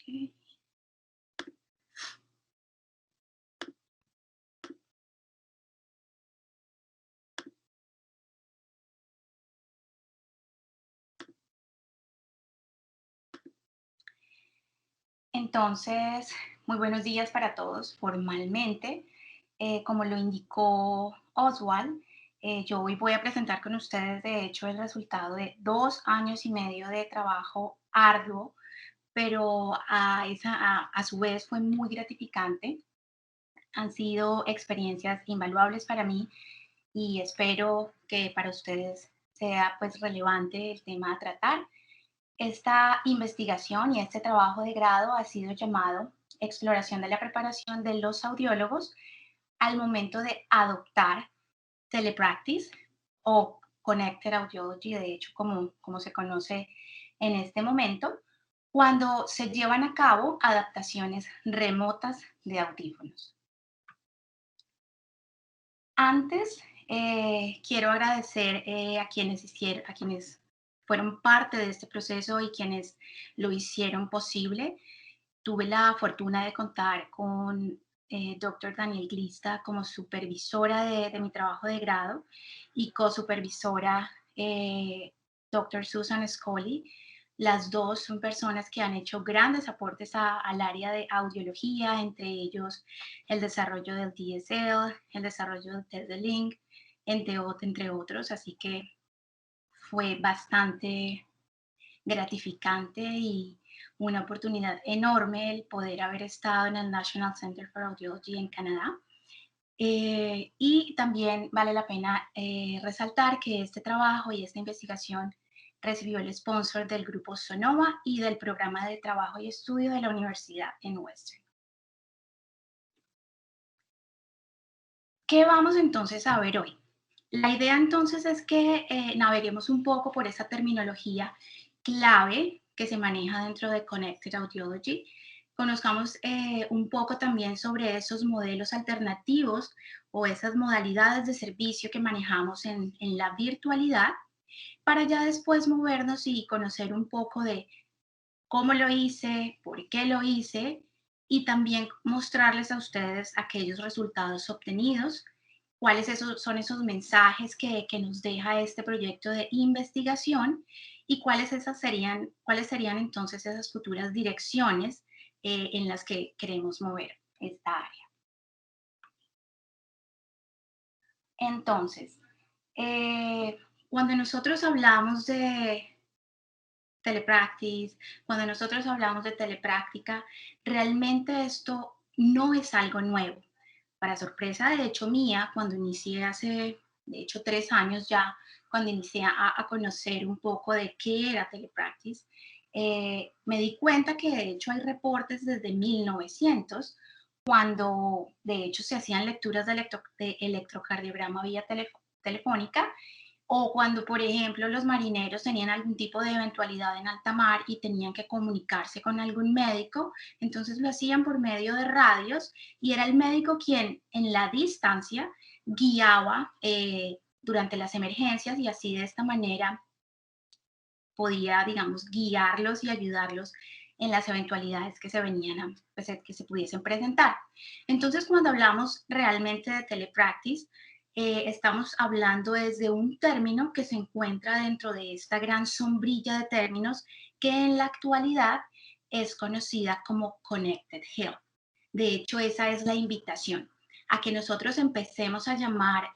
Ok. Entonces, muy buenos días para todos. Formalmente, como lo indicó Oswald, yo hoy voy a presentar con ustedes, de hecho, el resultado de 2 años y medio de trabajo arduo, pero a su vez fue muy gratificante. Han sido experiencias invaluables para mí y espero que para ustedes sea pues relevante el tema a tratar. Esta investigación y este trabajo de grado ha sido llamado Exploración de la preparación de los audiólogos al momento de adoptar telepractice o Connected Audiology, de hecho, como se conoce en este momento, cuando se llevan a cabo adaptaciones remotas de audífonos. Antes, quiero agradecer a quienes fueron parte de este proceso y quienes lo hicieron posible. Tuve la fortuna de contar con Dr. Daniel Glista como supervisora de mi trabajo de grado y co-supervisora Dr. Susan Scully. Las dos son personas que han hecho grandes aportes al área de audiología, entre ellos el desarrollo del DSL, el desarrollo del TED-Link, entre otros. Así que fue bastante gratificante y una oportunidad enorme el poder haber estado en el National Center for Audiology en Canadá. Y también vale la pena resaltar que este trabajo y esta investigación recibió el sponsor del grupo Sonoma y del programa de trabajo y estudio de la universidad en Western. ¿Qué vamos entonces a ver hoy? La idea entonces es que naveguemos un poco por esa terminología clave que se maneja dentro de Connected Audiology. Conozcamos un poco también sobre esos modelos alternativos o esas modalidades de servicio que manejamos en la virtualidad para ya después movernos y conocer un poco de cómo lo hice, por qué lo hice y también mostrarles a ustedes aquellos resultados obtenidos, son esos mensajes que nos deja este proyecto de investigación y cuáles serían entonces esas futuras direcciones en las que queremos mover esta área. Entonces, eh, cuando nosotros hablamos de telepractice, cuando nosotros hablamos de telepráctica, realmente esto no es algo nuevo. Para sorpresa, de hecho, mía, cuando inicié hace, de hecho, 3 años ya, cuando inicié a conocer un poco de qué era telepractice, me di cuenta que de hecho hay reportes desde 1900, cuando de hecho se hacían lecturas de electrocardiograma vía telefónica o cuando, por ejemplo, los marineros tenían algún tipo de eventualidad en alta mar y tenían que comunicarse con algún médico, entonces lo hacían por medio de radios y era el médico quien en la distancia guiaba durante las emergencias y así de esta manera podía, digamos, guiarlos y ayudarlos en las eventualidades que se venían, pues, que se pudiesen presentar. Entonces, cuando hablamos realmente de telepractice, estamos hablando desde un término que se encuentra dentro de esta gran sombrilla de términos que en la actualidad es conocida como Connected Health. De hecho, esa es la invitación a que nosotros empecemos a llamar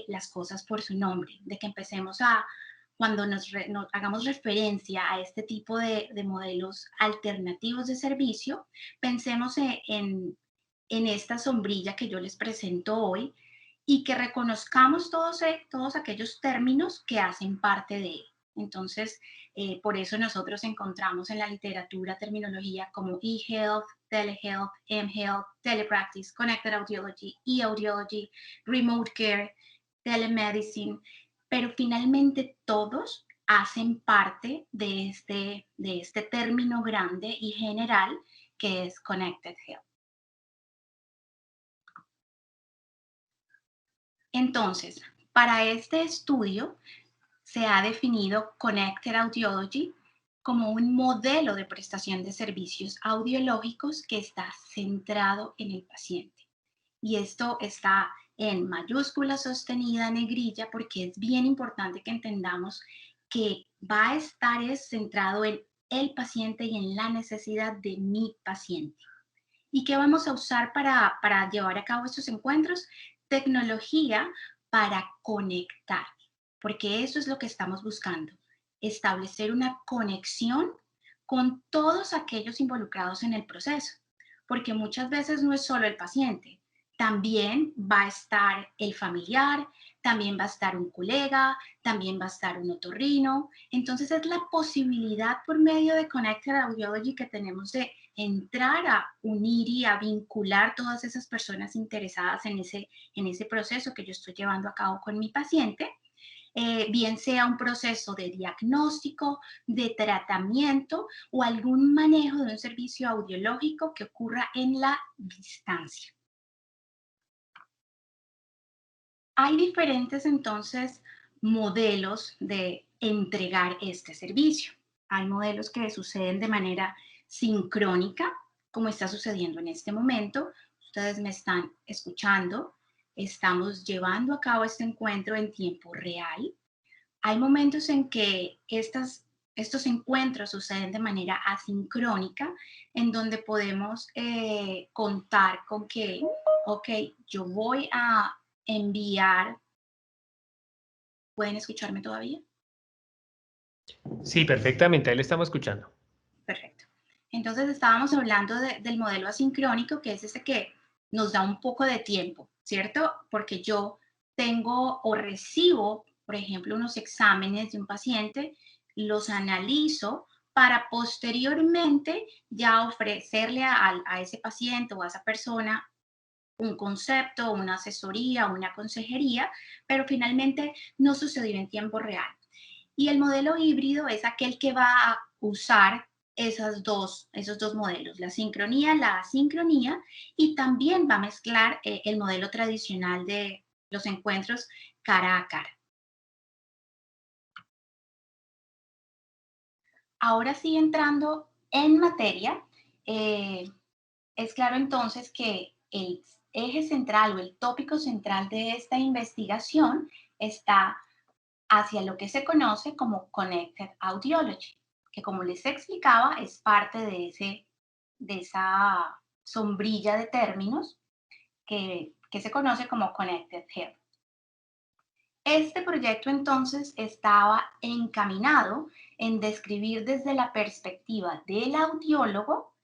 las cosas por su nombre, de que empecemos a, cuando nos hagamos referencia a este tipo de modelos alternativos de servicio, pensemos en esta sombrilla que yo les presento hoy y que reconozcamos todos aquellos términos que hacen parte de él. Entonces, por eso nosotros encontramos en la literatura terminología como e-health, telehealth, m-health, telepractice, connected audiology, e-audiology, remote care, telemedicine, pero finalmente todos hacen parte de este término grande y general que es connected health. Entonces, para este estudio se ha definido Connected Audiology como un modelo de prestación de servicios audiológicos que está centrado en el paciente. Y esto está en mayúscula sostenida negrilla porque es bien importante que entendamos que va a estar centrado en el paciente y en la necesidad de mi paciente. ¿Y qué vamos a usar para llevar a cabo estos encuentros? Tecnología para conectar, porque eso es lo que estamos buscando, establecer una conexión con todos aquellos involucrados en el proceso, porque muchas veces no es solo el paciente, también va a estar el familiar, también va a estar un colega, también va a estar un otorrino. Entonces es la posibilidad por medio de Connected Audiology que tenemos de entrar a unir y a vincular todas esas personas interesadas en ese proceso que yo estoy llevando a cabo con mi paciente, bien sea un proceso de diagnóstico, de tratamiento o algún manejo de un servicio audiológico que ocurra en la distancia. Hay diferentes entonces modelos de entregar este servicio. Hay modelos que suceden de manera sincrónica, como está sucediendo en este momento. Ustedes me están escuchando. Estamos llevando a cabo este encuentro en tiempo real. Hay momentos en que estos encuentros suceden de manera asincrónica, en donde podemos contar con que, ok, yo voy a enviar. ¿Pueden escucharme todavía? Sí, perfectamente, ahí le estamos escuchando. Perfecto. Entonces estábamos hablando del modelo asincrónico, que es ese que nos da un poco de tiempo, ¿cierto? Porque yo tengo o recibo, por ejemplo, unos exámenes de un paciente, los analizo para posteriormente ya ofrecerle a ese paciente o a esa persona un concepto, una asesoría, una consejería, pero finalmente no sucedió en tiempo real. Y el modelo híbrido es aquel que va a usar esos dos modelos, la sincronía, la asincronía, y también va a mezclar el modelo tradicional de los encuentros cara a cara. Ahora sí, entrando en materia, eh, es claro entonces que el eje central o el tópico central de esta investigación está hacia lo que se conoce como Connected Audiology, que como les explicaba es parte de esa sombrilla de términos que se conoce como Connected Health. Este proyecto entonces estaba encaminado en describir desde la perspectiva del audiólogo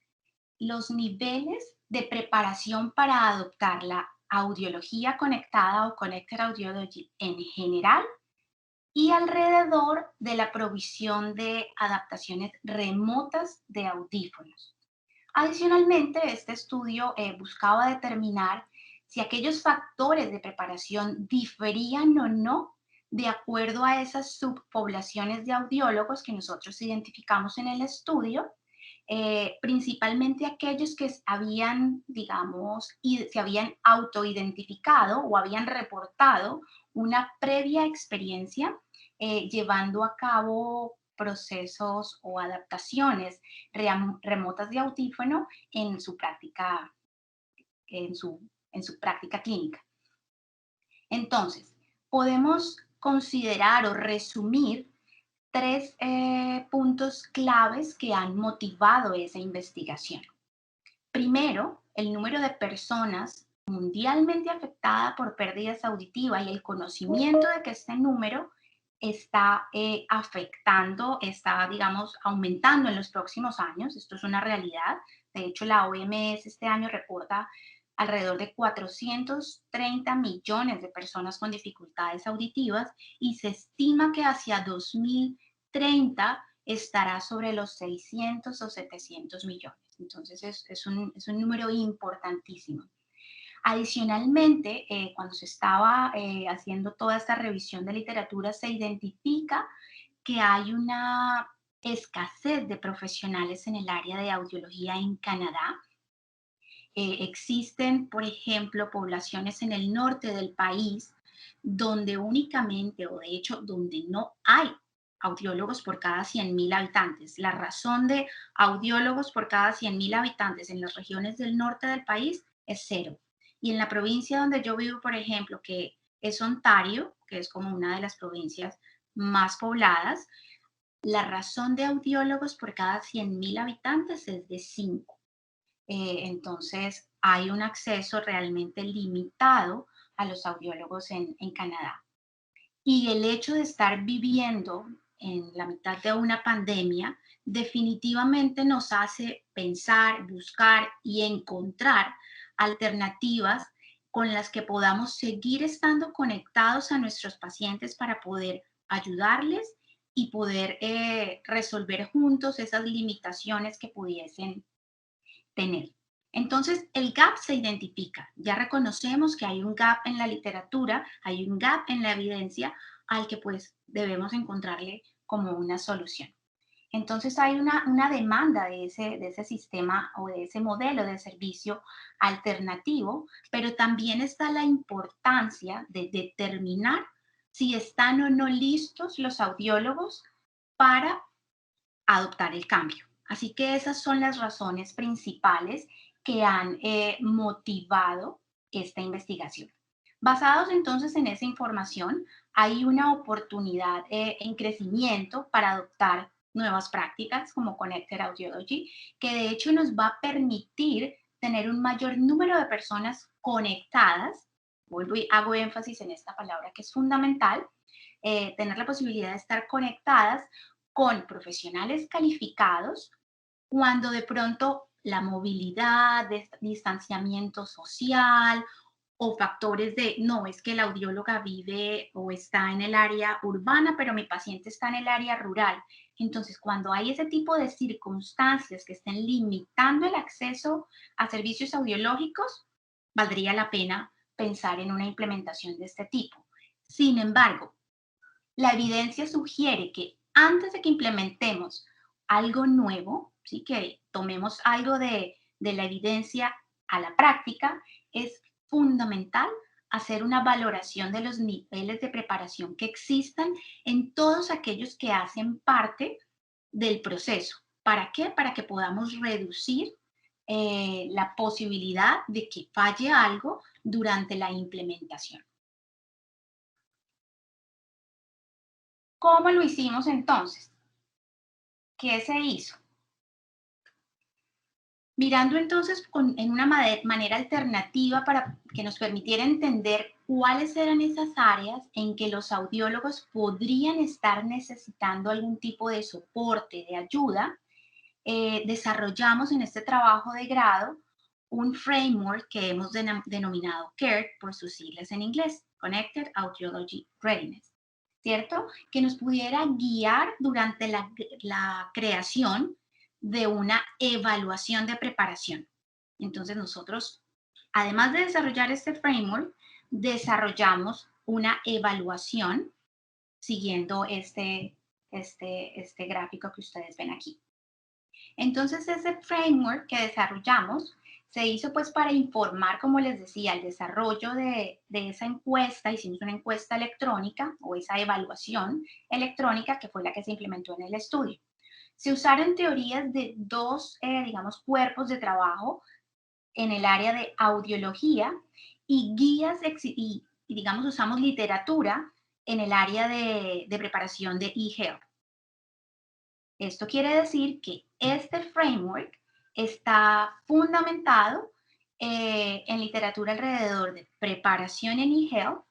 los niveles de preparación para adoptar la audiología conectada o Connected Audiology en general y alrededor de la provisión de adaptaciones remotas de audífonos. Adicionalmente, este estudio buscaba determinar si aquellos factores de preparación diferían o no de acuerdo a esas subpoblaciones de audiólogos que nosotros identificamos en el estudio, principalmente aquellos que habían, digamos, se habían autoidentificado o habían reportado una previa experiencia llevando a cabo procesos o adaptaciones remotas de audífono en su, en su práctica clínica. Entonces, podemos considerar o resumir tres puntos claves que han motivado esa investigación. Primero, el número de personas mundialmente afectadas por pérdidas auditivas y el conocimiento de que este número está afectando, está, digamos, aumentando en los próximos años. Esto es una realidad. De hecho, la OMS este año reporta alrededor de 430 millones de personas con dificultades auditivas y se estima que hacia 2030 estará sobre los 600 o 700 millones. Entonces es un número importantísimo. Adicionalmente, cuando se estaba haciendo toda esta revisión de literatura, se identifica que hay una escasez de profesionales en el área de audiología en Canadá. Existen, por ejemplo, poblaciones en el norte del país donde únicamente, o de hecho, donde no hay audiólogos por cada 100.000 habitantes. La razón de audiólogos por cada 100.000 habitantes en las regiones del norte del país es cero. Y en la provincia donde yo vivo, por ejemplo, que es Ontario, que es como una de las provincias más pobladas, la razón de audiólogos por cada 100.000 habitantes es de 5. Entonces, hay un acceso realmente limitado a los audiólogos en Canadá. Y el hecho de estar viviendo en la mitad de una pandemia definitivamente nos hace pensar, buscar y encontrar alternativas con las que podamos seguir estando conectados a nuestros pacientes para poder ayudarles y poder resolver juntos esas limitaciones que pudiesen tener. Entonces, el gap se identifica. Ya reconocemos que hay un gap en la literatura, hay un gap en la evidencia al que pues debemos encontrarle como una solución. Entonces hay una demanda de ese sistema o de ese modelo de servicio alternativo, pero también está la importancia de determinar si están o no listos los audiólogos para adoptar el cambio. Así que esas son las razones principales que han motivado esta investigación. Basados entonces en esa información, hay una oportunidad en crecimiento para adoptar nuevas prácticas como Connected Audiology, que de hecho nos va a permitir tener un mayor número de personas conectadas. Vuelvo y hago énfasis en esta palabra que es fundamental, tener la posibilidad de estar conectadas con profesionales calificados cuando de pronto la movilidad, distanciamiento social o factores de, no, es que la audióloga vive o está en el área urbana, pero mi paciente está en el área rural. Entonces, cuando hay ese tipo de circunstancias que estén limitando el acceso a servicios audiológicos, valdría la pena pensar en una implementación de este tipo. Sin embargo, la evidencia sugiere que antes de que implementemos algo nuevo, ¿sí? Que tomemos algo de la evidencia a la práctica, es fundamental hacer una valoración de los niveles de preparación que existan en todos aquellos que hacen parte del proceso. ¿Para qué? Para que podamos reducir la posibilidad de que falle algo durante la implementación. ¿Cómo lo hicimos entonces? ¿Qué se hizo? Mirando entonces en una manera alternativa para que nos permitiera entender cuáles eran esas áreas en que los audiólogos podrían estar necesitando algún tipo de soporte, de ayuda, desarrollamos en este trabajo de grado un framework que hemos denominado CARE por sus siglas en inglés, Connected Audiology Readiness, ¿cierto? Que nos pudiera guiar durante la creación de una evaluación de preparación. Entonces nosotros, además de desarrollar este framework, desarrollamos una evaluación siguiendo este gráfico que ustedes ven aquí. Entonces, ese framework que desarrollamos se hizo pues para informar, como les decía, el desarrollo de esa encuesta. Hicimos una encuesta electrónica o esa evaluación electrónica que fue la que se implementó en el estudio. Se usaron teorías de dos, digamos, cuerpos de trabajo en el área de audiología y guías y digamos, usamos literatura en el área de preparación de e-health. Esto quiere decir que este framework está fundamentado en literatura alrededor de preparación en eHealth,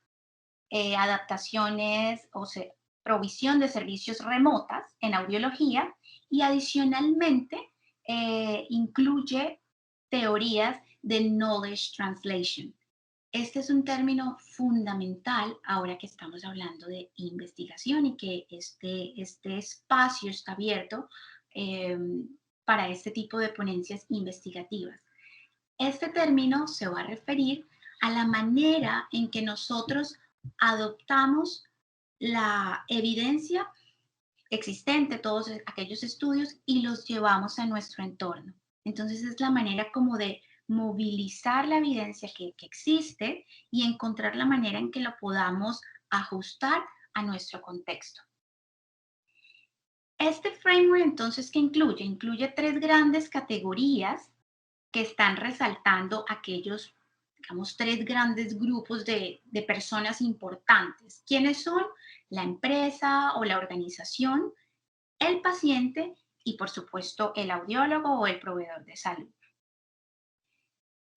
adaptaciones o provisión de servicios remotas en audiología y adicionalmente incluye teorías de knowledge translation. Este es un término fundamental ahora que estamos hablando de investigación y que este espacio está abierto eh, para este tipo de ponencias investigativas. Este término se va a referir a la manera en que nosotros adoptamos la evidencia existente, todos aquellos estudios, y los llevamos a nuestro entorno. Entonces es la manera como de movilizar la evidencia que existe y encontrar la manera en que lo podamos ajustar a nuestro contexto. Este framework entonces, ¿qué incluye? Incluye tres grandes categorías que están resaltando aquellos, digamos, tres grandes grupos de personas importantes. ¿Quiénes son? La empresa o la organización, el paciente y, por supuesto, el audiólogo o el proveedor de salud.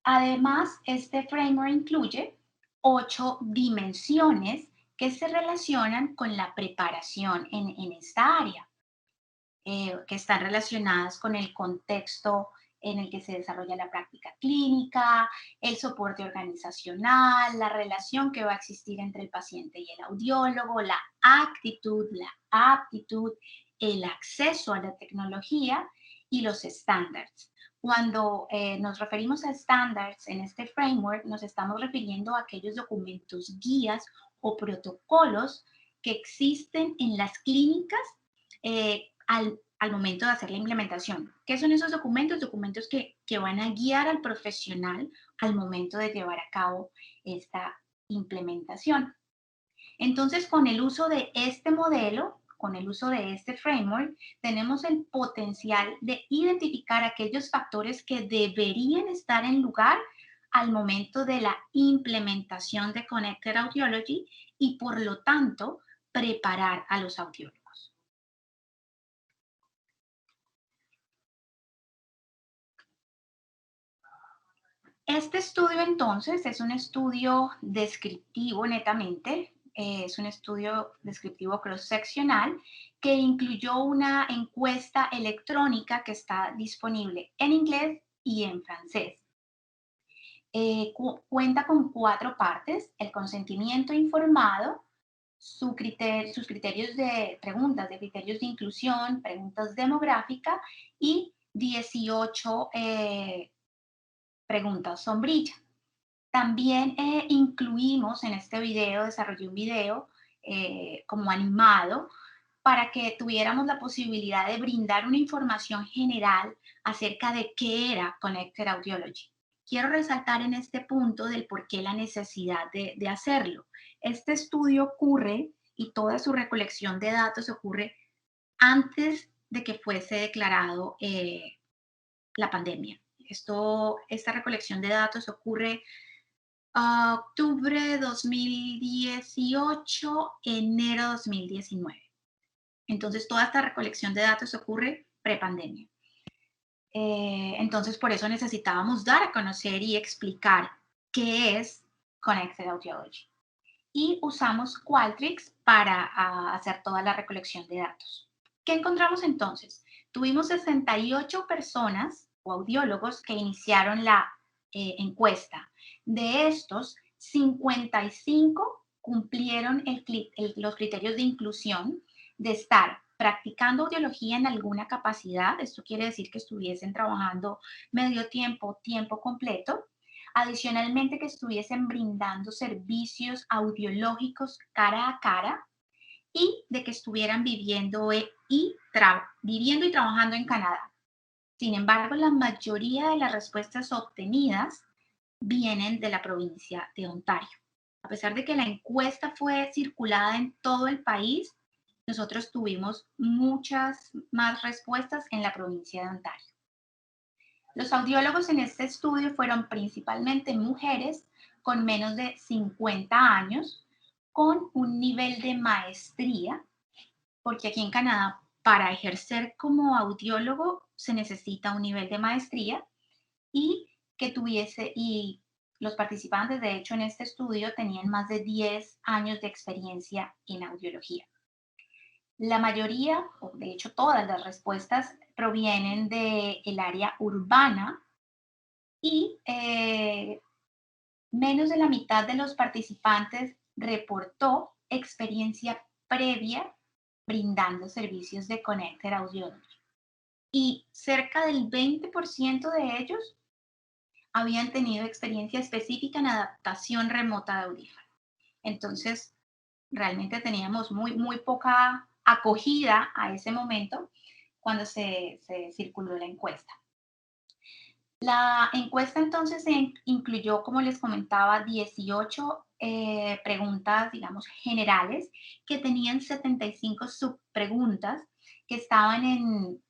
Además, este framework incluye 8 dimensiones que se relacionan con la preparación en esta área, que están relacionadas con el contexto en el que se desarrolla la práctica clínica, el soporte organizacional, la relación que va a existir entre el paciente y el audiólogo, la actitud, la aptitud, el acceso a la tecnología y los estándares. Cuando nos referimos a estándares en este framework, nos estamos refiriendo a aquellos documentos, guías o protocolos que existen en las clínicas al momento de hacer la implementación. ¿Qué son esos documentos? Documentos que van a guiar al profesional al momento de llevar a cabo esta implementación. Entonces, con el uso de este modelo, con el uso de este framework, tenemos el potencial de identificar aquellos factores que deberían estar en lugar al momento de la implementación de Connected Audiology y, por lo tanto, preparar a los audiólogos. Este estudio entonces es un estudio descriptivo netamente, es un estudio descriptivo cross-seccional que incluyó una encuesta electrónica que está disponible en inglés y en francés. Cuenta con 4 partes: el consentimiento informado, sus criterios de preguntas, de criterios de inclusión, preguntas demográficas y 18 preguntas sombrilla. También incluimos en este video, desarrollé un video como animado para que tuviéramos la posibilidad de brindar una información general acerca de qué era Connected Audiology. Quiero resaltar en este punto del por qué la necesidad de hacerlo. Este estudio ocurre y toda su recolección de datos ocurre antes de que fuese declarado la pandemia. Esta recolección de datos ocurre octubre 2018, enero 2019. Entonces, toda esta recolección de datos ocurre prepandemia. Entonces, por eso necesitábamos dar a conocer y explicar qué es Connected Audiology. Y usamos Qualtrics para hacer toda la recolección de datos. ¿Qué encontramos entonces? Tuvimos 68 personas o audiólogos que iniciaron la encuesta. De estos, 55 cumplieron los criterios de inclusión de estar practicando audiología en alguna capacidad. Esto quiere decir que estuviesen trabajando medio tiempo, tiempo completo. Adicionalmente, que estuviesen brindando servicios audiológicos cara a cara y de que estuvieran viviendo y trabajando en Canadá. Sin embargo, la mayoría de las respuestas obtenidas vienen de la provincia de Ontario. A pesar de que la encuesta fue circulada en todo el país, nosotros tuvimos muchas más respuestas en la provincia de Ontario. Los audiólogos en este estudio fueron principalmente mujeres con menos de 50 años, con un nivel de maestría, porque aquí en Canadá para ejercer como audiólogo se necesita un nivel de maestría y y los participantes, de hecho, en este estudio tenían más de 10 años de experiencia en audiología. La mayoría, o de hecho todas las respuestas, provienen del área urbana y menos de la mitad de los participantes reportó experiencia previa brindando servicios de Connected Audiology. Y cerca del 20% de ellos habían tenido experiencia específica en adaptación remota de audífono. Entonces, realmente teníamos muy poca acogida a ese momento cuando se circuló la encuesta. La encuesta entonces incluyó, como les comentaba, 18 preguntas, digamos, generales, que tenían 75 subpreguntas que estaban en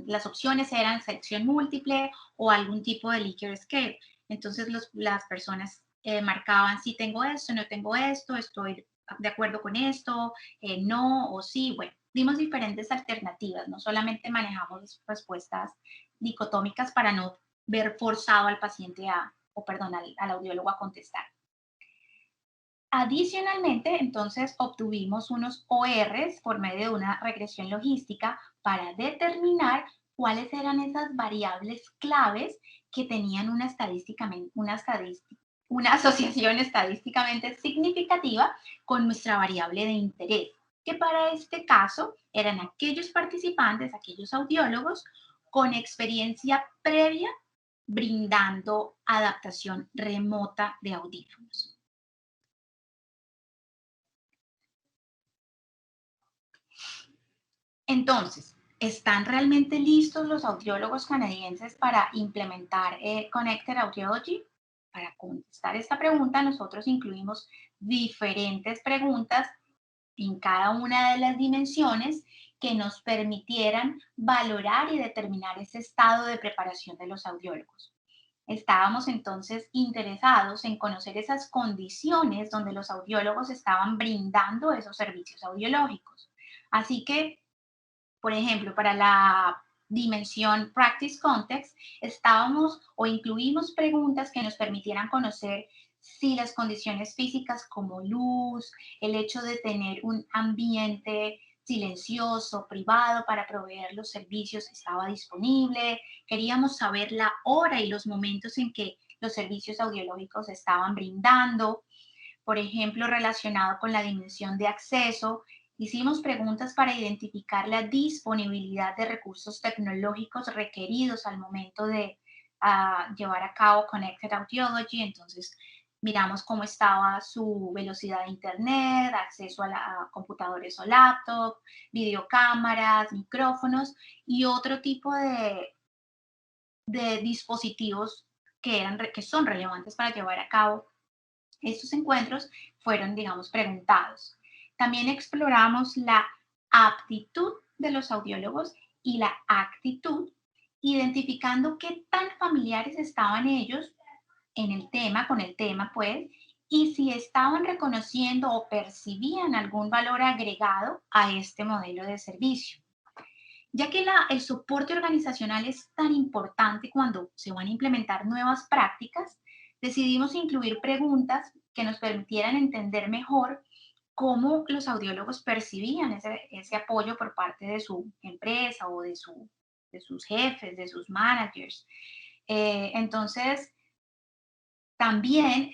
las opciones eran selección múltiple o algún tipo de Likert scale. Entonces las personas marcaban si tengo esto, no tengo esto, estoy de acuerdo con esto, no o sí. Bueno, dimos diferentes alternativas, no solamente manejamos respuestas dicotómicas para no ver forzado al paciente o perdón, al audiólogo a contestar. Adicionalmente, entonces obtuvimos unos ORs por medio de una regresión logística para determinar cuáles eran esas variables claves que tenían una asociación estadísticamente significativa con nuestra variable de interés, que para este caso eran aquellos participantes, aquellos audiólogos con experiencia previa brindando adaptación remota de audífonos. Entonces, ¿están realmente listos los audiólogos canadienses para implementar Connected Audiology? Para contestar esta pregunta, nosotros incluimos diferentes preguntas en cada una de las dimensiones que nos permitieran valorar y determinar ese estado de preparación de los audiólogos. Estábamos entonces interesados en conocer esas condiciones donde los audiólogos estaban brindando esos servicios audiológicos. Así que por ejemplo, para la dimensión Practice Context, estábamos o incluimos preguntas que nos permitieran conocer si las condiciones físicas como luz, el hecho de tener un ambiente silencioso, privado para proveer los servicios estaba disponible. Queríamos saber la hora y los momentos en que los servicios audiológicos estaban brindando. Por ejemplo, relacionado con la dimensión de acceso, hicimos preguntas para identificar la disponibilidad de recursos tecnológicos requeridos al momento de llevar a cabo Connected Audiology. Entonces, miramos cómo estaba su velocidad de internet, acceso a computadores o laptop, videocámaras, micrófonos y otro tipo de dispositivos que son relevantes para llevar a cabo estos encuentros. Fueron, digamos, preguntados. También exploramos la aptitud de los audiólogos y la actitud, identificando qué tan familiares estaban ellos en el tema, con el tema, pues, y si estaban reconociendo o percibían algún valor agregado a este modelo de servicio. Ya que el soporte organizacional es tan importante cuando se van a implementar nuevas prácticas, decidimos incluir preguntas que nos permitieran entender mejor cómo los audiólogos percibían ese apoyo por parte de su empresa o de sus jefes, de sus managers. Entonces, también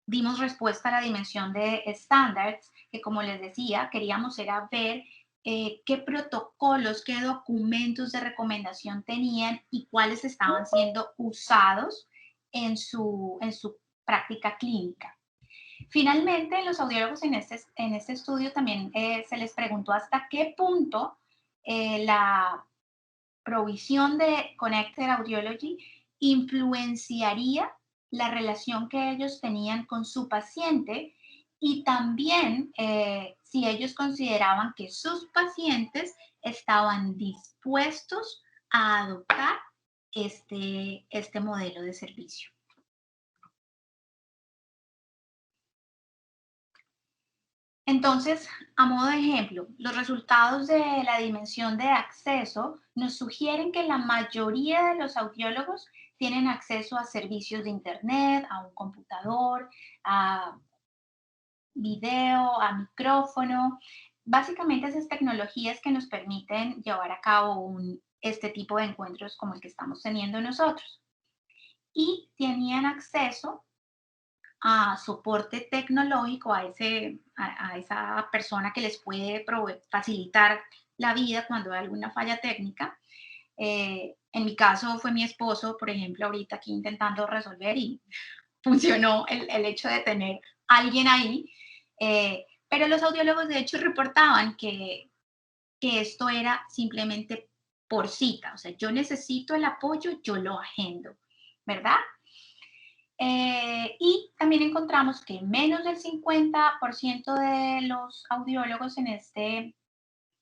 dimos respuesta a la dimensión de estándares, que como les decía, queríamos era ver qué protocolos, qué documentos de recomendación tenían y cuáles estaban siendo usados en su práctica clínica. Finalmente, los audiólogos en este estudio también se les preguntó hasta qué punto la provisión de Connected Audiology influenciaría la relación que ellos tenían con su paciente y también si ellos consideraban que sus pacientes estaban dispuestos a adoptar este modelo de servicio. Entonces, a modo de ejemplo, los resultados de la dimensión de acceso nos sugieren que la mayoría de los audiólogos tienen acceso a servicios de Internet, a un computador, a video, a micrófono, básicamente esas tecnologías que nos permiten llevar a cabo este tipo de encuentros como el que estamos teniendo nosotros. Y tenían acceso a soporte tecnológico, a esa persona que les puede facilitar la vida cuando hay alguna falla técnica. En mi caso fue mi esposo, por ejemplo, ahorita aquí intentando resolver y funcionó el hecho de tener alguien ahí. Pero los audiólogos de hecho reportaban que esto era simplemente por cita, o sea, yo necesito el apoyo, yo lo agendo, ¿verdad? Y también encontramos que menos del 50% de los audiólogos en este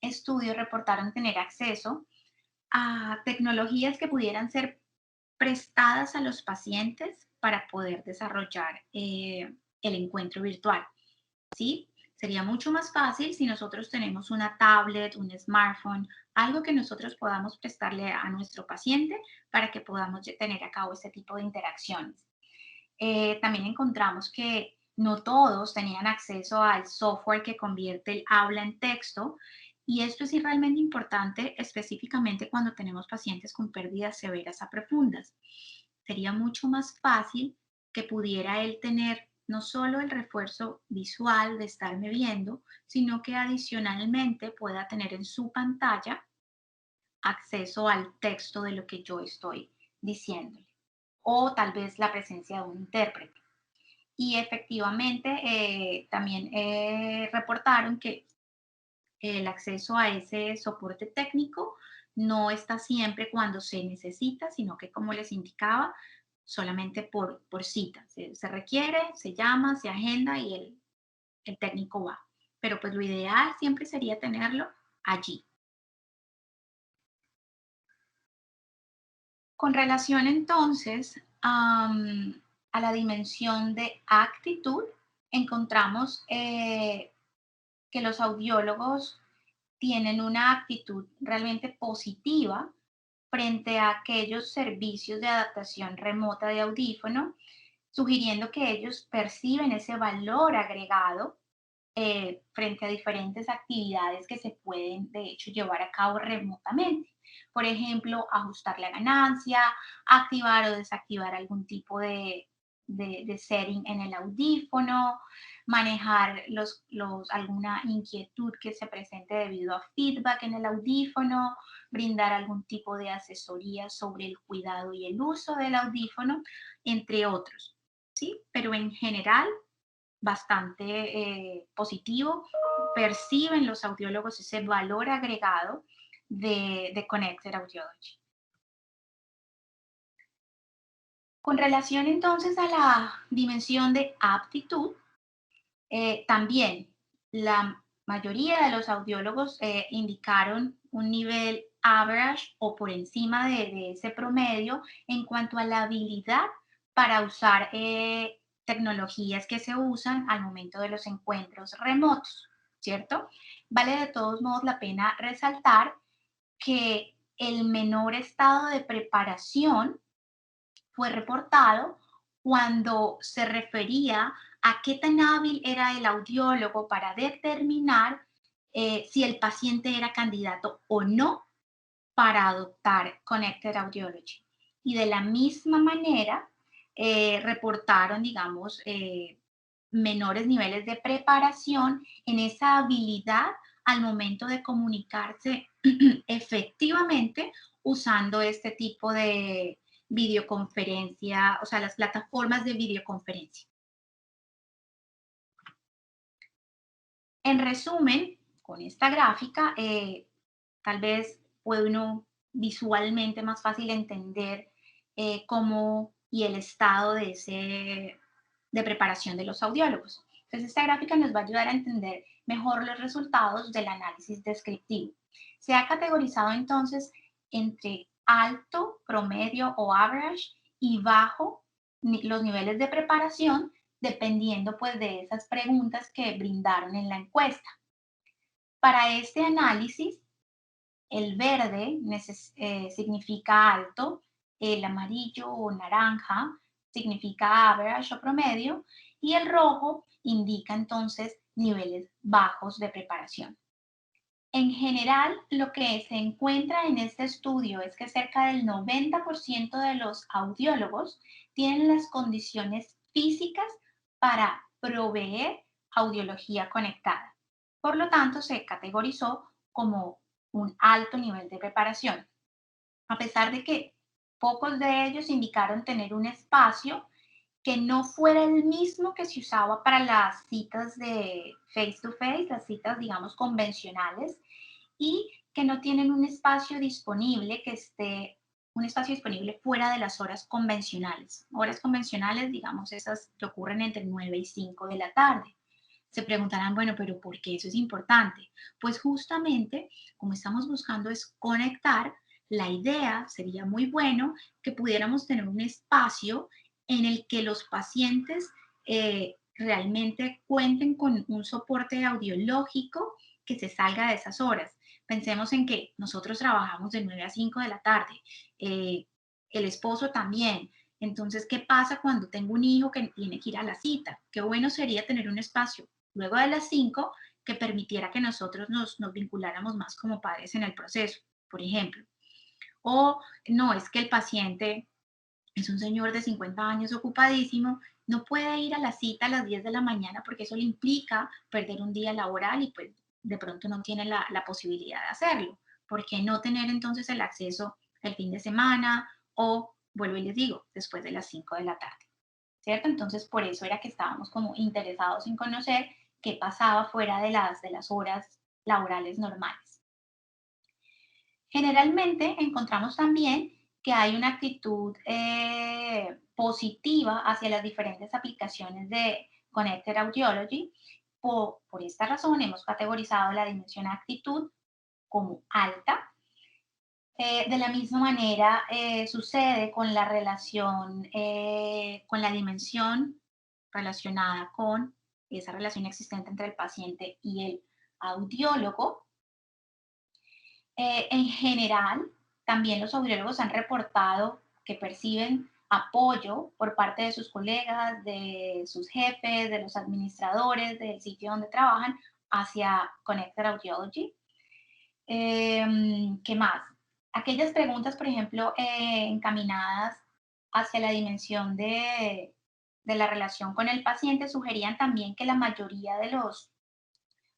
estudio reportaron tener acceso a tecnologías que pudieran ser prestadas a los pacientes para poder desarrollar el encuentro virtual. ¿Sí? Sería mucho más fácil si nosotros tenemos una tablet, un smartphone, algo que nosotros podamos prestarle a nuestro paciente para que podamos tener a cabo este tipo de interacciones. También encontramos que no todos tenían acceso al software que convierte el habla en texto, y esto es realmente importante, específicamente cuando tenemos pacientes con pérdidas severas a profundas. Sería mucho más fácil que pudiera él tener no solo el refuerzo visual de estarme viendo, sino que adicionalmente pueda tener en su pantalla acceso al texto de lo que yo estoy diciéndole, o tal vez la presencia de un intérprete. Y efectivamente también reportaron que el acceso a ese soporte técnico no está siempre cuando se necesita, sino que, como les indicaba, solamente por cita. Se requiere, se llama, se agenda y el técnico va. Pero pues lo ideal siempre sería tenerlo allí. Con relación entonces a la dimensión de actitud, encontramos que los audiólogos tienen una actitud realmente positiva frente a aquellos servicios de adaptación remota de audífono, sugiriendo que ellos perciben ese valor agregado frente a diferentes actividades que se pueden, de hecho, llevar a cabo remotamente. Por ejemplo, ajustar la ganancia, activar o desactivar algún tipo de setting en el audífono, manejar alguna inquietud que se presente debido a feedback en el audífono, brindar algún tipo de asesoría sobre el cuidado y el uso del audífono, entre otros. ¿Sí? Pero en general, bastante positivo, perciben los audiólogos ese valor agregado de Connected Audiology. Con relación entonces a la dimensión de aptitud, también la mayoría de los audiólogos indicaron un nivel average o por encima de ese promedio en cuanto a la habilidad para usar tecnologías que se usan al momento de los encuentros remotos, ¿cierto? Vale de todos modos la pena resaltar que el menor estado de preparación fue reportado cuando se refería a qué tan hábil era el audiólogo para determinar si el paciente era candidato o no para adoptar Connected Audiology. Y de la misma manera, reportaron, digamos, menores niveles de preparación en esa habilidad al momento de comunicarse efectivamente usando este tipo de videoconferencia, o sea, las plataformas de videoconferencia. En resumen, con esta gráfica, tal vez puede uno visualmente más fácil entender cómo y el estado de preparación de los audiólogos. Entonces, esta gráfica nos va a ayudar a entender mejor los resultados del análisis descriptivo. Se ha categorizado entonces entre alto, promedio o average y bajo los niveles de preparación, dependiendo pues de esas preguntas que brindaron en la encuesta. Para este análisis, el verde significa alto, el amarillo o naranja significa average o promedio, y el rojo indica entonces niveles bajos de preparación. En general, lo que se encuentra en este estudio es que cerca del 90% de los audiólogos tienen las condiciones físicas para proveer audiología conectada. Por lo tanto, se categorizó como un alto nivel de preparación. A pesar de que pocos de ellos indicaron tener un espacio que no fuera el mismo que se usaba para las citas de face to face, las citas, digamos, convencionales, y que no tienen un espacio disponible un espacio disponible fuera de las horas convencionales. Horas convencionales, digamos, esas que ocurren entre 9 y 5 de la tarde. Se preguntarán, bueno, pero ¿por qué eso es importante? Pues justamente, como estamos buscando es conectar, la idea sería muy bueno que pudiéramos tener un espacio en el que los pacientes realmente cuenten con un soporte audiológico que se salga de esas horas. Pensemos en que nosotros trabajamos de 9 a 5 de la tarde, eh, el esposo también. Entonces, ¿qué pasa cuando tengo un hijo que tiene que ir a la cita? Qué bueno sería tener un espacio luego de las 5 que permitiera que nosotros nos vinculáramos más como padres en el proceso, por ejemplo. O no, es que el paciente es un señor de 50 años ocupadísimo, no puede ir a la cita a las 10 de la mañana porque eso le implica perder un día laboral y pues de pronto no tiene la posibilidad de hacerlo. ¿Por qué no tener entonces el acceso el fin de semana o, vuelvo y les digo, después de las 5 de la tarde? ¿Cierto? Entonces, por eso era que estábamos como interesados en conocer qué pasaba fuera de las horas laborales normales. Generalmente encontramos también que hay una actitud positiva hacia las diferentes aplicaciones de Connected Audiology. Por esta razón hemos categorizado la dimensión actitud como alta. De la misma manera sucede con la relación, con la dimensión relacionada con esa relación existente entre el paciente y el audiólogo. En general, también los audiólogos han reportado que perciben apoyo por parte de sus colegas, de sus jefes, de los administradores del sitio donde trabajan hacia Connected Audiology. ¿Qué más? Aquellas preguntas, por ejemplo, encaminadas hacia la dimensión de la relación con el paciente sugerían también que la mayoría de los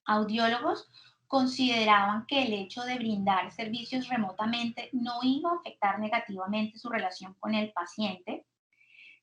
audiólogos consideraban que el hecho de brindar servicios remotamente no iba a afectar negativamente su relación con el paciente.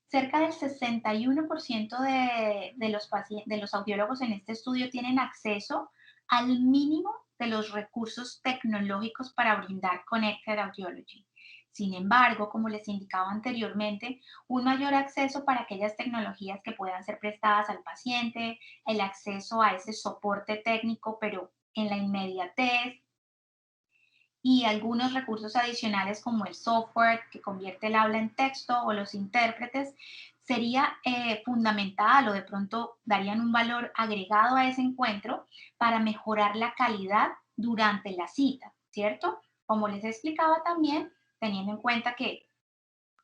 Cerca del 61% de los audiólogos en este estudio tienen acceso al mínimo de los recursos tecnológicos para brindar Connected Audiology. Sin embargo, como les indicaba anteriormente, un mayor acceso para aquellas tecnologías que puedan ser prestadas al paciente, el acceso a ese soporte técnico, pero en la inmediatez, y algunos recursos adicionales como el software que convierte el habla en texto o los intérpretes, sería fundamental o de pronto darían un valor agregado a ese encuentro para mejorar la calidad durante la cita, ¿cierto? Como les explicaba también, teniendo en cuenta que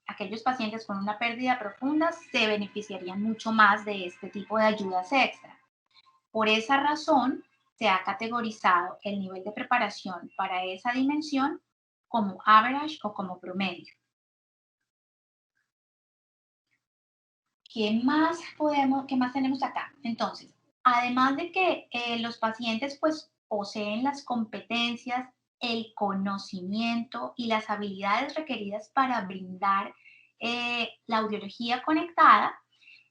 aquellos pacientes con una pérdida profunda se beneficiarían mucho más de este tipo de ayudas extra. Por esa razón, se ha categorizado el nivel de preparación para esa dimensión como average o como promedio. ¿Qué más tenemos acá? Entonces, además de que los pacientes pues poseen las competencias, el conocimiento y las habilidades requeridas para brindar la audiología conectada,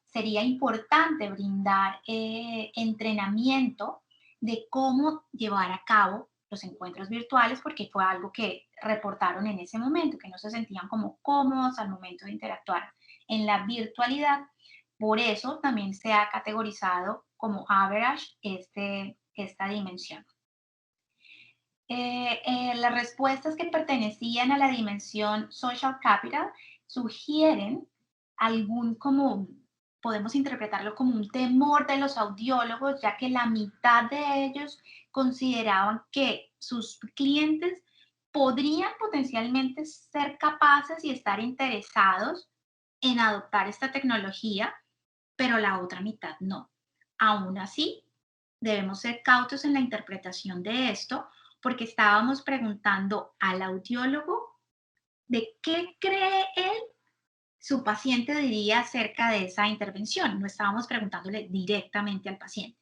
sería importante brindar entrenamiento de cómo llevar a cabo los encuentros virtuales, porque fue algo que reportaron en ese momento, que no se sentían como cómodos al momento de interactuar en la virtualidad. Por eso también se ha categorizado como average esta dimensión. Las respuestas que pertenecían a la dimensión social capital sugieren algún como, podemos interpretarlo como un temor de los audiólogos, ya que la mitad de ellos consideraban que sus clientes podrían potencialmente ser capaces y estar interesados en adoptar esta tecnología, pero la otra mitad no. Aún así, debemos ser cautos en la interpretación de esto porque estábamos preguntando al audiólogo de qué cree él su paciente diría acerca de esa intervención. No estábamos preguntándole directamente al paciente.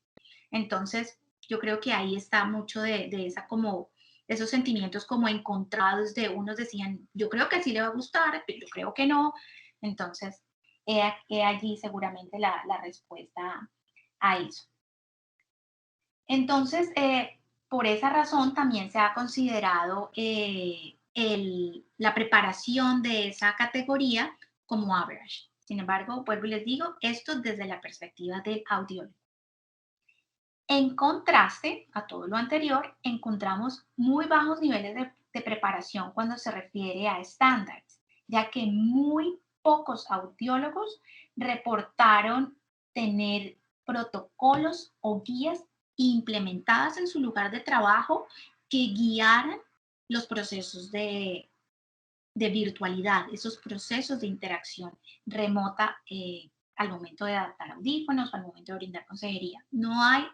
Entonces, yo creo que ahí está mucho de esa como esos sentimientos como encontrados de unos decían, yo creo que sí le va a gustar, pero yo creo que no. Entonces, he allí seguramente la respuesta a eso. Entonces, por esa razón también se ha considerado la preparación de esa categoría como average. Sin embargo, vuelvo y les digo, esto desde la perspectiva del audiólogo. En contraste a todo lo anterior, encontramos muy bajos niveles de preparación cuando se refiere a estándares, ya que muy pocos audiólogos reportaron tener protocolos o guías implementadas en su lugar de trabajo que guiaran los procesos de virtualidad, esos procesos de interacción remota al momento de adaptar audífonos, al momento de brindar consejería. No hay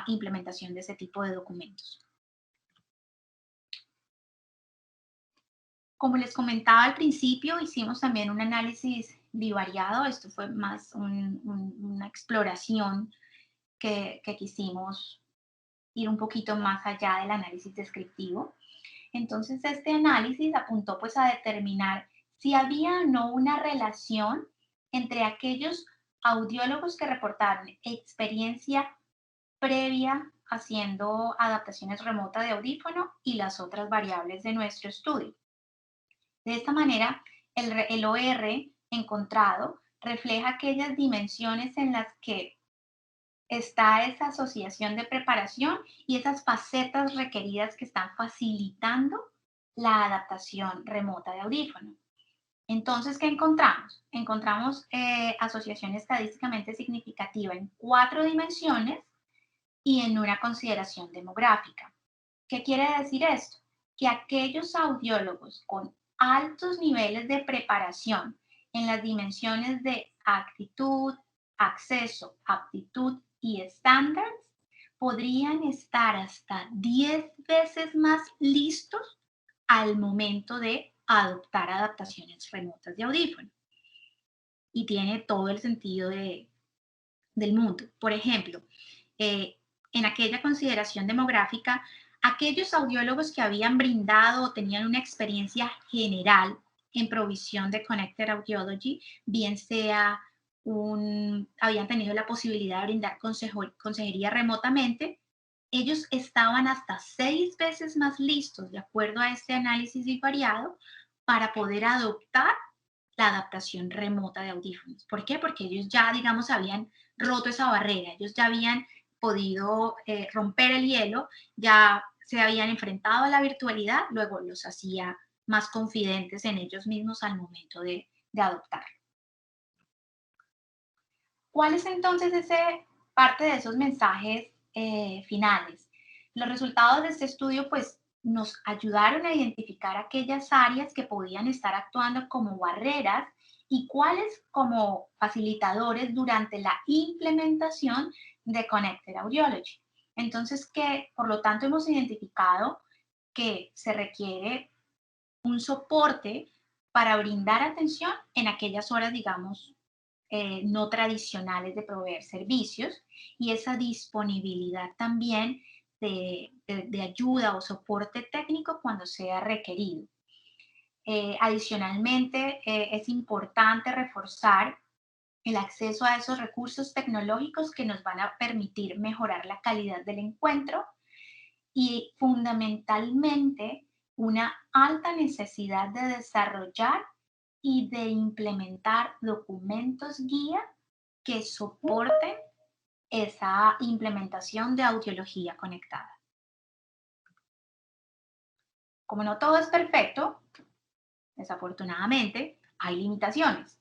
implementación de ese tipo de documentos. Como les comentaba al principio, hicimos también un análisis bivariado. Esto fue más una exploración que quisimos ir un poquito más allá del análisis descriptivo. Entonces, este análisis apuntó pues a determinar si había o no una relación entre aquellos audiólogos que reportaron experiencia previa haciendo adaptaciones remotas de audífono y las otras variables de nuestro estudio. De esta manera, el OR encontrado refleja aquellas dimensiones en las que está esa asociación de preparación y esas facetas requeridas que están facilitando la adaptación remota de audífono. Entonces, ¿qué encontramos? Encontramos asociación estadísticamente significativa en 4 dimensiones y en una consideración demográfica. ¿Qué quiere decir esto? Que aquellos audiólogos con altos niveles de preparación en las dimensiones de actitud, acceso, aptitud y estándares podrían estar hasta 10 veces más listos al momento de adoptar adaptaciones remotas de audífono. Y tiene todo el sentido del mundo. Por ejemplo, eh, en aquella consideración demográfica, aquellos audiólogos que habían brindado o tenían una experiencia general en provisión de Connected Audiology, bien sea habían tenido la posibilidad de brindar consejería remotamente, ellos estaban hasta 6 veces más listos, de acuerdo a este análisis variado, para poder adoptar la adaptación remota de audífonos. ¿Por qué? Porque ellos ya, digamos, habían roto esa barrera, ellos ya habían podido romper el hielo, ya se habían enfrentado a la virtualidad, luego los hacía más confidentes en ellos mismos al momento de adoptar. ¿Cuál es entonces parte de esos mensajes finales? Los resultados de este estudio pues nos ayudaron a identificar aquellas áreas que podían estar actuando como barreras y cuáles como facilitadores durante la implementación de Connected Audiology. Entonces, que por lo tanto hemos identificado que se requiere un soporte para brindar atención en aquellas horas, digamos, no tradicionales de proveer servicios y esa disponibilidad también de ayuda o soporte técnico cuando sea requerido. Adicionalmente, es importante reforzar el acceso a esos recursos tecnológicos que nos van a permitir mejorar la calidad del encuentro y fundamentalmente una alta necesidad de desarrollar y de implementar documentos guía que soporten esa implementación de audiología conectada. Como no todo es perfecto, desafortunadamente, hay limitaciones.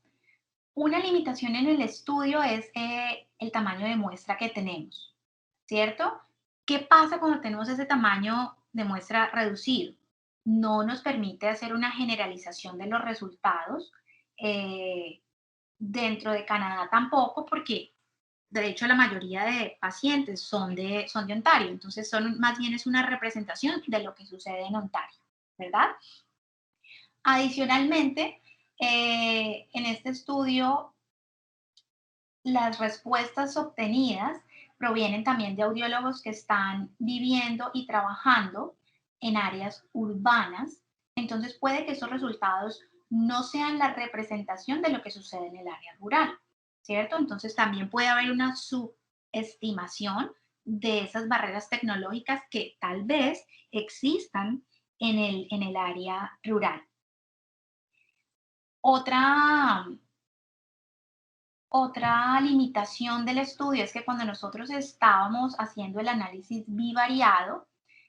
Una limitación en el estudio es el tamaño de muestra que tenemos, ¿cierto? ¿Qué pasa cuando tenemos ese tamaño de muestra reducido? No nos permite hacer una generalización de los resultados. Dentro de Canadá tampoco, porque de hecho la mayoría de pacientes son de Ontario, entonces más bien es una representación de lo que sucede en Ontario, ¿verdad? Adicionalmente, en este estudio, las respuestas obtenidas provienen también de audiólogos que están viviendo y trabajando en áreas urbanas. Entonces puede que esos resultados no sean la representación de lo que sucede en el área rural, ¿cierto? Entonces también puede haber una subestimación de esas barreras tecnológicas que tal vez existan en el área rural. Otra Otra limitación del estudio es que cuando nosotros estábamos haciendo el análisis bivariado,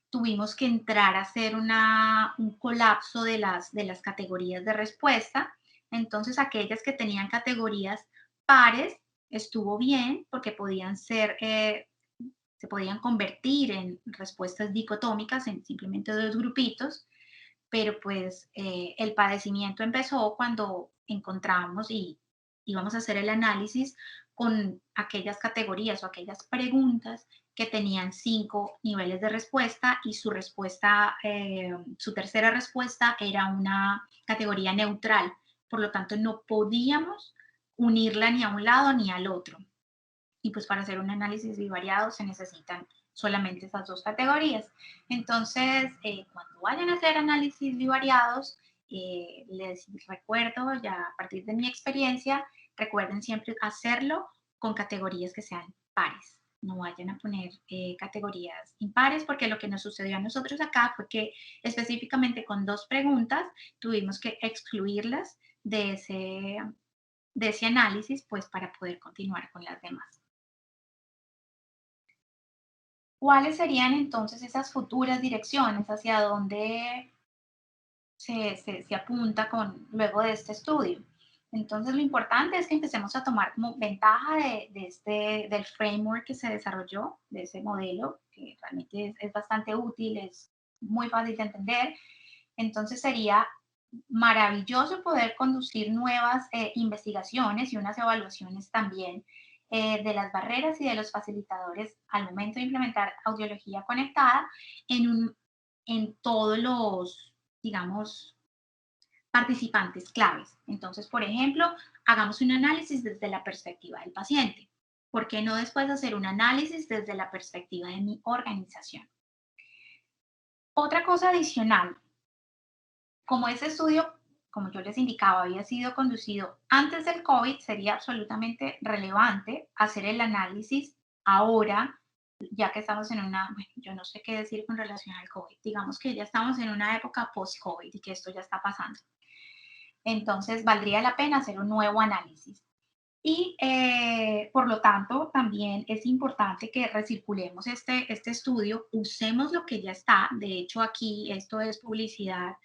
tuvimos que entrar a hacer un colapso de las categorías de respuesta. Entonces, aquellas que tenían categorías pares estuvo bien porque podían ser, se podían convertir en respuestas dicotómicas, en simplemente dos grupitos, pero pues el padecimiento empezó cuando encontramos y íbamos a hacer el análisis con aquellas categorías o aquellas preguntas que tenían 5 niveles de respuesta y su respuesta, su tercera respuesta era una categoría neutral. Por lo tanto, no podíamos unirla ni a un lado ni al otro. Y pues para hacer un análisis bivariado se necesitan solamente esas dos categorías. Entonces, cuando vayan a hacer análisis bivariados, les recuerdo ya a partir de mi experiencia, recuerden siempre hacerlo con categorías que sean pares. No vayan a poner categorías impares, porque lo que nos sucedió a nosotros acá fue que específicamente con 2 preguntas tuvimos que excluirlas de ese análisis, pues para poder continuar con las demás. ¿Cuáles serían entonces esas futuras direcciones hacia dónde se apunta luego de este estudio? Entonces, lo importante es que empecemos a tomar como ventaja del framework que se desarrolló, de ese modelo, que realmente es bastante útil, es muy fácil de entender. Entonces, sería maravilloso poder conducir nuevas investigaciones y unas evaluaciones también de las barreras y de los facilitadores al momento de implementar audiología conectada en todos los, digamos, participantes claves. Entonces, por ejemplo, hagamos un análisis desde la perspectiva del paciente. ¿Por qué no después hacer un análisis desde la perspectiva de mi organización? Otra cosa adicional, como ese estudio, como yo les indicaba, había sido conducido antes del COVID, sería absolutamente relevante hacer el análisis ahora, ya que estamos en una, bueno, yo no sé qué decir con relación al COVID, digamos que ya estamos en una época post-COVID y que esto ya está pasando. Entonces, valdría la pena hacer un nuevo análisis. Y por lo tanto, también es importante que recirculemos este estudio, usemos lo que ya está. De hecho, aquí esto es publicidad.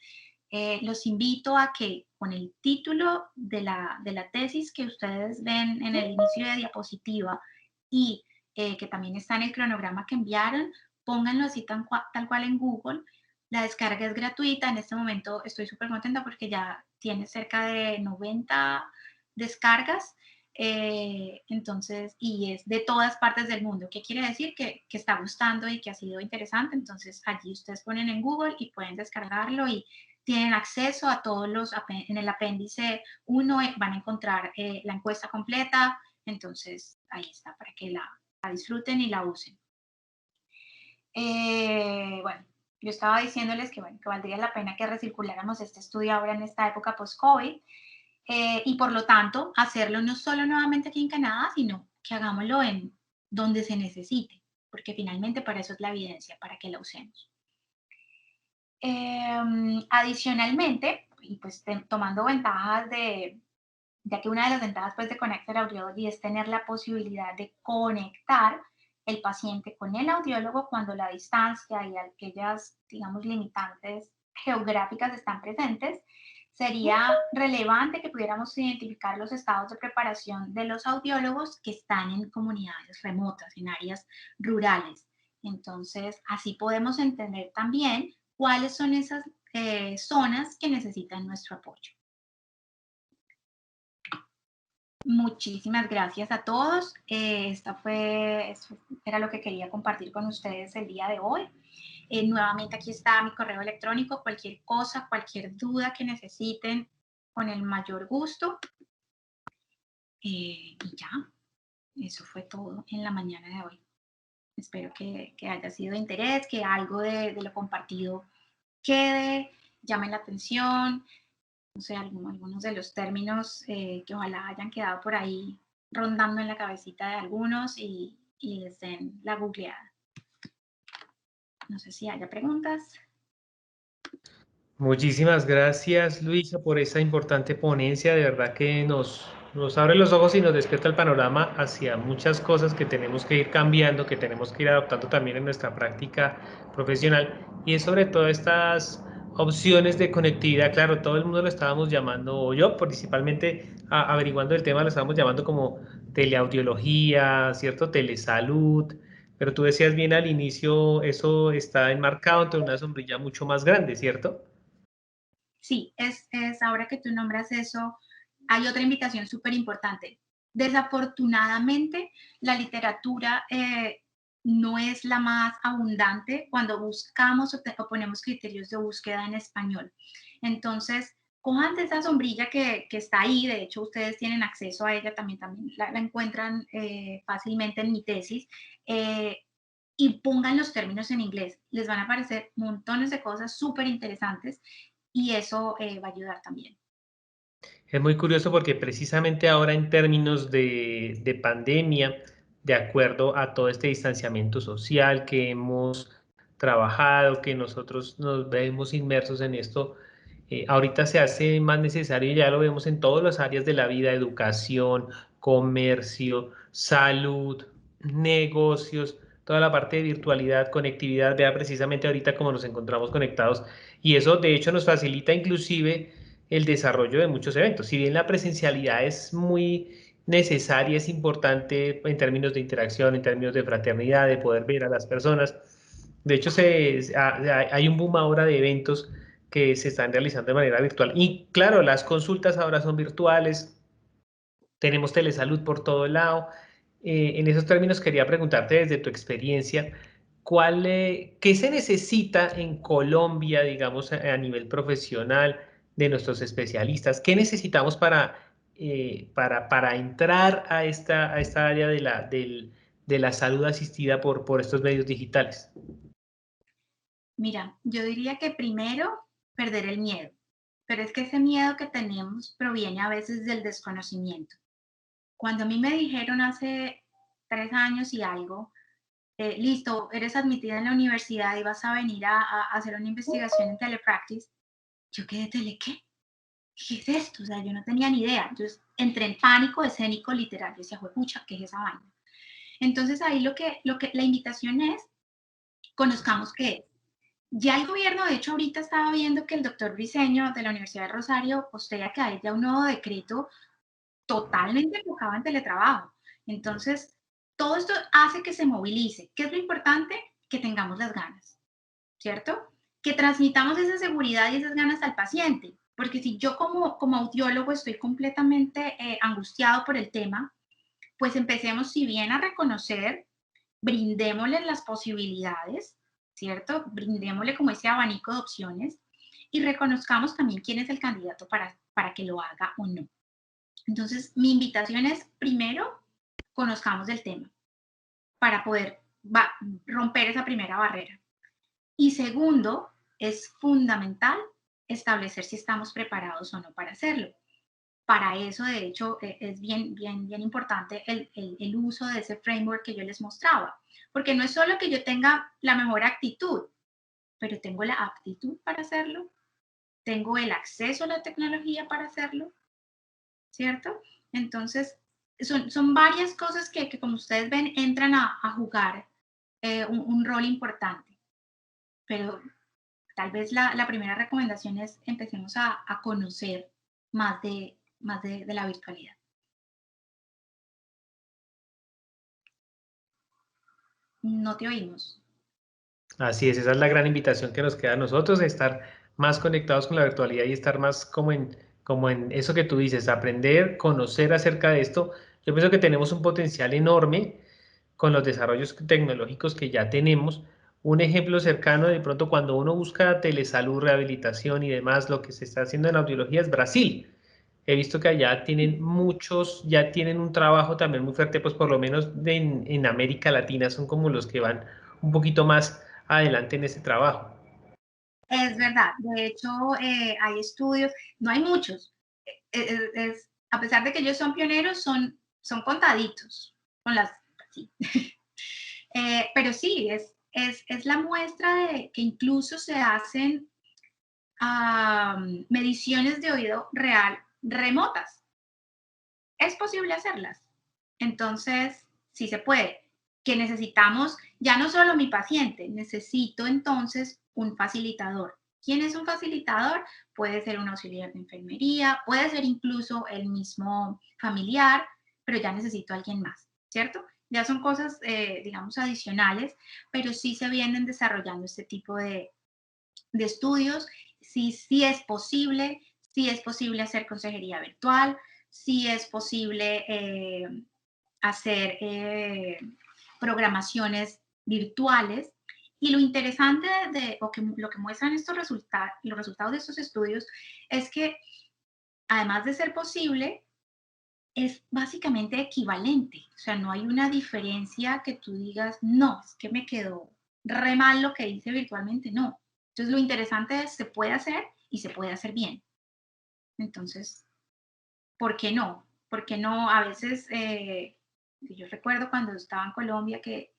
Los invito a que con el título de la tesis que ustedes ven en el inicio de diapositiva y que también está en el cronograma que enviaron, pónganlo así tal cual en Google. La descarga es gratuita. En este momento estoy súper contenta porque ya tiene cerca de 90 descargas. Entonces, y es de todas partes del mundo. ¿Qué quiere decir? Que está gustando y que ha sido interesante. Entonces, allí ustedes ponen en Google y pueden descargarlo y tienen acceso a todos en el apéndice 1 van a encontrar la encuesta completa, entonces ahí está para que la disfruten y la usen. Bueno, yo estaba diciéndoles que, bueno, que valdría la pena que recirculáramos este estudio ahora en esta época post-COVID y por lo tanto hacerlo no solo nuevamente aquí en Canadá, sino que hagámoslo en donde se necesite, porque finalmente para eso es la evidencia, para que la usemos. Adicionalmente, y pues tomando ventajas ya que una de las ventajas pues de Connected Audiology es tener la posibilidad de conectar el paciente con el audiólogo cuando la distancia y aquellas, digamos, limitantes geográficas están presentes, sería relevante que pudiéramos identificar los estados de preparación de los audiólogos que están en comunidades remotas, en áreas rurales. Entonces, así podemos entender también cuáles son esas zonas que necesitan nuestro apoyo. Muchísimas gracias a todos. Esto era lo que quería compartir con ustedes el día de hoy. Nuevamente aquí está mi correo electrónico, cualquier cosa, cualquier duda que necesiten, con el mayor gusto. Y ya, eso fue todo en la mañana de hoy. Espero que haya sido de interés, que algo de lo compartido quede, llame la atención, no sé, algunos de los términos que ojalá hayan quedado por ahí rondando en la cabecita de algunos y les den la googleada. No sé si haya preguntas. Muchísimas gracias, Luisa, por esta importante ponencia. De verdad que nos nos abre los ojos y nos despierta el panorama hacia muchas cosas que tenemos que ir cambiando, que tenemos que ir adoptando también en nuestra práctica profesional. Y es sobre todo estas opciones de conectividad. Claro, todo el mundo lo estábamos llamando, o yo principalmente averiguando el tema, lo estábamos llamando como teleaudiología, ¿cierto? Telesalud. Pero tú decías bien al inicio, eso está enmarcado entre una sombrilla mucho más grande, ¿cierto? Sí, es ahora que tú nombras eso, hay otra invitación súper importante. Desafortunadamente, la literatura no es la más abundante cuando buscamos o ponemos criterios de búsqueda en español. Entonces, cojan de esa sombrilla que está ahí, de hecho ustedes tienen acceso a ella, también la encuentran fácilmente en mi tesis, eh, y pongan los términos en inglés. Les van a aparecer montones de cosas súper interesantes y eso va a ayudar también. Es muy curioso porque precisamente ahora en términos de pandemia, de acuerdo a todo este distanciamiento social que hemos trabajado, que nosotros nos vemos inmersos en esto, ahorita se hace más necesario, y ya lo vemos en todas las áreas de la vida, educación, comercio, salud, negocios, toda la parte de virtualidad, conectividad, vea precisamente ahorita cómo nos encontramos conectados y eso de hecho nos facilita inclusive el desarrollo de muchos eventos. Si bien la presencialidad es muy necesaria, es importante en términos de interacción, en términos de fraternidad, de poder ver a las personas. De hecho, hay un boom ahora de eventos que se están realizando de manera virtual. Y claro, las consultas ahora son virtuales, tenemos telesalud por todo lado. En esos términos quería preguntarte desde tu experiencia, ¿qué se necesita en Colombia, digamos, a nivel profesional de nuestros especialistas? ¿Qué necesitamos para entrar a esta área de la salud asistida por estos medios digitales? Mira, yo diría que primero perder el miedo, pero es que ese miedo que tenemos proviene a veces del desconocimiento. Cuando a mí me dijeron hace 3 años y algo, listo, eres admitida en la universidad y vas a venir a hacer una investigación en telepractice, yo quedé, ¿tele qué? ¿Qué es esto? O sea, yo no tenía ni idea. Entonces entré en pánico escénico literal. Yo decía, pucha, ¿qué es esa vaina? Entonces ahí la invitación es, conozcamos qué es. Ya el gobierno, de hecho, ahorita estaba viendo que el doctor Briceño de la Universidad de Rosario postea que hay ya un nuevo decreto totalmente enfocado en teletrabajo. Entonces, todo esto hace que se movilice. ¿Qué es lo importante? Que tengamos las ganas, ¿cierto? Que transmitamos esa seguridad y esas ganas al paciente. Porque si yo como audiólogo estoy completamente angustiado por el tema, pues empecemos, si bien a reconocer, brindémosle las posibilidades, ¿cierto? Brindémosle como ese abanico de opciones y reconozcamos también quién es el candidato para que lo haga o no. Entonces, mi invitación es, primero, conozcamos el tema para poder romper esa primera barrera. Y segundo, es fundamental establecer si estamos preparados o no para hacerlo. Para eso, de hecho, es bien importante el uso de ese framework que yo les mostraba, porque no es solo que yo tenga la mejor actitud, pero tengo la aptitud para hacerlo, tengo el acceso a la tecnología para hacerlo, ¿cierto? Entonces, son varias cosas que, como ustedes ven, entran a jugar un rol importante, pero tal vez la primera recomendación es empecemos a conocer más de la virtualidad. No te oímos. Así es, esa es la gran invitación que nos queda a nosotros, de estar más conectados con la virtualidad y estar más como en eso que tú dices, aprender, conocer acerca de esto. Yo pienso que tenemos un potencial enorme con los desarrollos tecnológicos que ya tenemos. Un ejemplo cercano, de pronto cuando uno busca telesalud, rehabilitación y demás, lo que se está haciendo en audiología es Brasil. He visto que allá tienen muchos, ya tienen un trabajo también muy fuerte, pues por lo menos en América Latina son como los que van un poquito más adelante en ese trabajo. Es verdad, de hecho hay estudios, no hay muchos, a pesar de que ellos son pioneros, son contaditos, con las, sí. Pero sí, es la muestra de que incluso se hacen mediciones de oído real remotas. es posible hacerlas. Entonces, sí se puede. Que necesitamos, ya no solo mi paciente, necesito entonces un facilitador. ¿Quién es un facilitador? Puede ser un auxiliar de enfermería, puede ser incluso el mismo familiar, pero ya necesito a alguien más, ¿cierto? Ya son cosas, digamos, adicionales, pero sí se vienen desarrollando este tipo de estudios. Sí, sí es posible hacer consejería virtual, sí es posible hacer programaciones virtuales. Y lo interesante lo que muestran estos resultados, los resultados de estos estudios, es que además de ser posible, es básicamente equivalente. O sea, no hay una diferencia que tú digas, no, es que me quedó re mal lo que hice virtualmente, no. Entonces, lo interesante es, se puede hacer y se puede hacer bien. Entonces, ¿por qué no? ¿Por qué no? A veces, yo recuerdo cuando estaba en Colombia que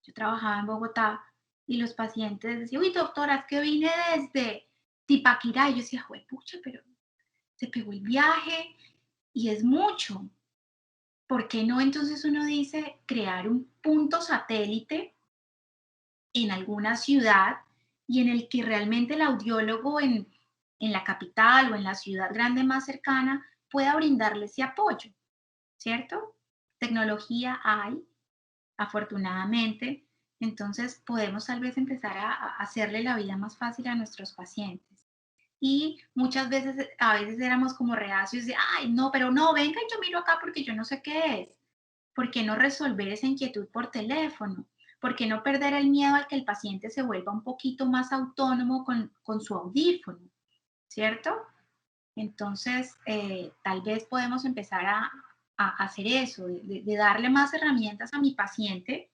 yo trabajaba en Bogotá y los pacientes decían, uy, doctora, es que vine desde Tipaquirá. Y yo decía, pucha, pero se pegó el viaje y es mucho. ¿Por qué no entonces uno dice crear un punto satélite en alguna ciudad y en el que realmente el audiólogo en la capital o en la ciudad grande más cercana pueda brindarle ese apoyo, ¿cierto? Tecnología hay, afortunadamente, entonces podemos tal vez empezar a hacerle la vida más fácil a nuestros pacientes. Y muchas veces, a veces éramos como reacios de, ay, no, pero no, venga, yo miro acá porque yo no sé qué es. ¿Por qué no resolver esa inquietud por teléfono? ¿Por qué no perder el miedo al que el paciente se vuelva un poquito más autónomo con su audífono? ¿Cierto? Entonces, tal vez podemos empezar a hacer eso, de darle más herramientas a mi paciente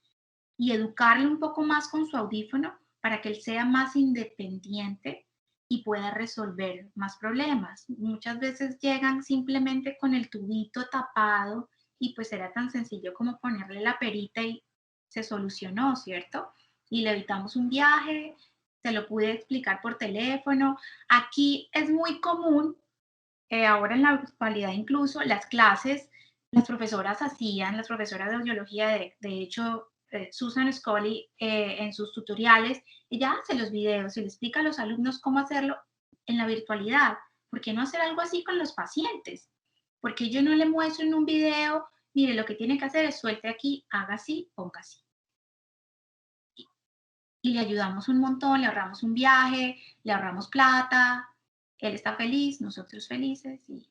y educarle un poco más con su audífono para que él sea más independiente y pueda resolver más problemas. Muchas veces llegan simplemente con el tubito tapado y pues era tan sencillo como ponerle la perita y se solucionó, ¿cierto? Y le evitamos un viaje, se lo pude explicar por teléfono. Aquí es muy común, ahora en la actualidad incluso, las clases, las profesoras hacían, las profesoras de audiología, de hecho, Susan Scully, en sus tutoriales, ella hace los videos y le explica a los alumnos cómo hacerlo en la virtualidad. ¿Por qué no hacer algo así con los pacientes? Porque yo no le muestro en un video, mire, lo que tiene que hacer es suelte aquí, haga así, ponga así. Y le ayudamos un montón, le ahorramos un viaje, le ahorramos plata, él está feliz, nosotros felices y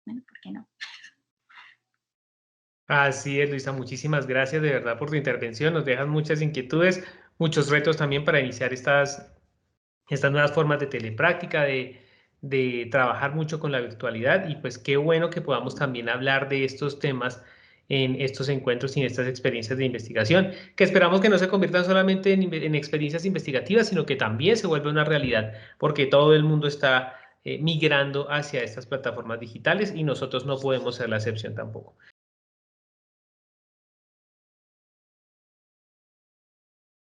bueno, ¿por qué no? Así es, Luisa, muchísimas gracias de verdad por tu intervención. Nos dejan muchas inquietudes, muchos retos también para iniciar estas nuevas formas de telepráctica, de trabajar mucho con la virtualidad y pues qué bueno que podamos también hablar de estos temas en estos encuentros y en estas experiencias de investigación, que esperamos que no se conviertan solamente en experiencias investigativas, sino que también se vuelva una realidad, porque todo el mundo está migrando hacia estas plataformas digitales y nosotros no podemos ser la excepción tampoco.